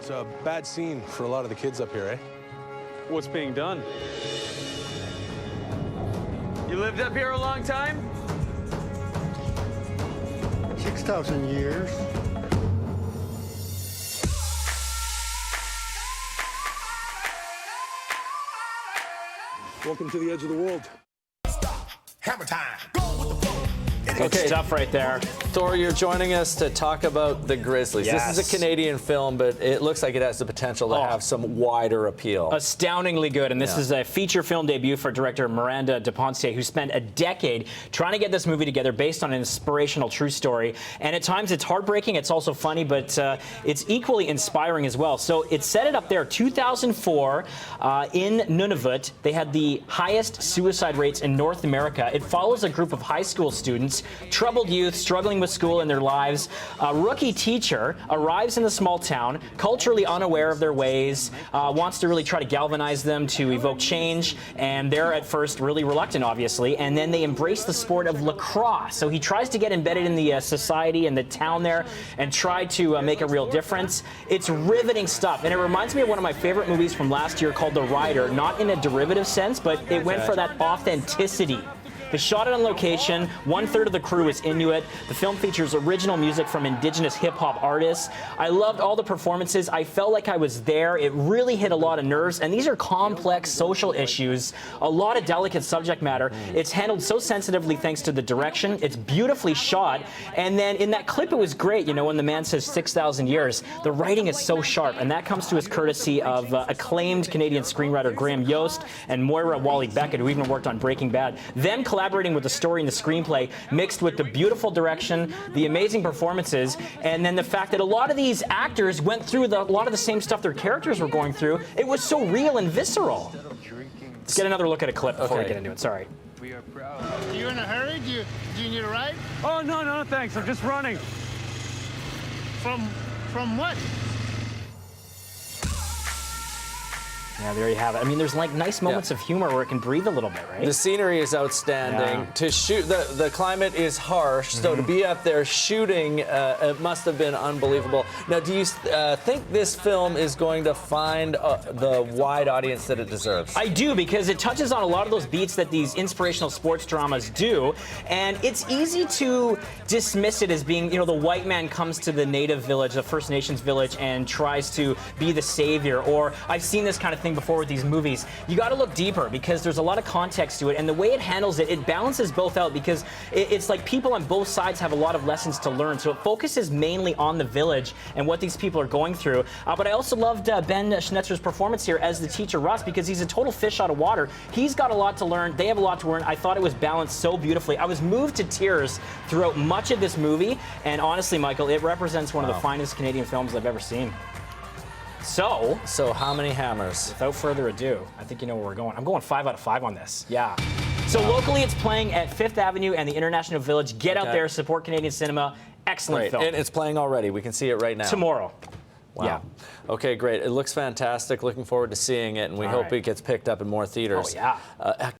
It's a bad scene for a lot of the kids up here, eh? What's being done? You lived up here a long time? 6,000 years. Welcome to the edge of the world. Hammer time. Go with the flow. Good stuff right there. Thor, you're joining us to talk about the Grizzlies. Yes. This is a Canadian film, but it looks like it has the potential to have some wider appeal. Astoundingly good, and this is a feature film debut for director Miranda Depontier, who spent a decade trying to get this movie together based on an inspirational true story. And at times it's heartbreaking, it's also funny, but it's equally inspiring as well. So it set it up there. 2004 in Nunavut, they had the highest suicide rates in North America. It follows a group of high school students, troubled youth struggling with school in their lives. A rookie teacher arrives in the small town, culturally unaware of their ways, wants to really try to galvanize them to evoke change, and they're at first really reluctant, obviously, and then they embrace the sport of lacrosse. So he tries to get embedded in the society and the town there and try to make a real difference. It's riveting stuff, and it reminds me of one of my favorite movies from last year called The Rider, not in a derivative sense, but it went for that authenticity. They shot it on location. 1/3 of the crew is Inuit. The film features original music from indigenous hip-hop artists. I loved all the performances. I felt like I was there. It really hit a lot of nerves, and these are complex social issues, a lot of delicate subject matter. It's handled so sensitively thanks to the direction. It's beautifully shot, and then in that clip it was great, you know, when the man says 6,000 years. The writing is so sharp, and that comes to his courtesy of acclaimed Canadian screenwriter Graham Yost and Moira Wally-Beckett, who even worked on Breaking Bad. Them collaborating with the story and the screenplay, mixed with the beautiful direction, the amazing performances, and then the fact that a lot of these actors went through a lot of the same stuff their characters were going through. It was so real and visceral. Let's get another look at a clip before we get into it. Sorry. We are proud. You in a hurry? Do you need a ride? Oh, no, thanks. I'm just running. From what? Yeah, there you have it. I mean, there's like nice moments of humor where it can breathe a little bit, right? The scenery is outstanding. Yeah. To shoot, the climate is harsh, so to be up there shooting, it must have been unbelievable. Now, do you think this film is going to find the wide audience that it deserves? I do, because it touches on a lot of those beats that these inspirational sports dramas do, and it's easy to dismiss it as being, you know, the white man comes to the native village, the First Nations village, and tries to be the savior, or I've seen this kind of thing before with these movies. You got to look deeper, because there's a lot of context to it, and the way it handles it, it balances both out, because it's like people on both sides have a lot of lessons to learn, so it focuses mainly on the village and what these people are going through. But I also loved Ben Schnetzer's performance here as the teacher Russ, because he's a total fish out of water. He's got a lot to learn. They have a lot to learn. I thought it was balanced so beautifully. I was moved to tears throughout much of this movie, and honestly, Michael, it represents one of the finest Canadian films I've ever seen. So how many hammers? Without further ado, I think you know where we're going. I'm going 5 out of 5 on this. Yeah. So locally, it's playing at 5th Avenue and the International Village. Get out there, support Canadian cinema. Excellent film. And it's playing already. We can see it right now. Tomorrow. Wow. Yeah. Okay, great. It looks fantastic. Looking forward to seeing it, and we hope it gets picked up in more theaters. Oh, yeah.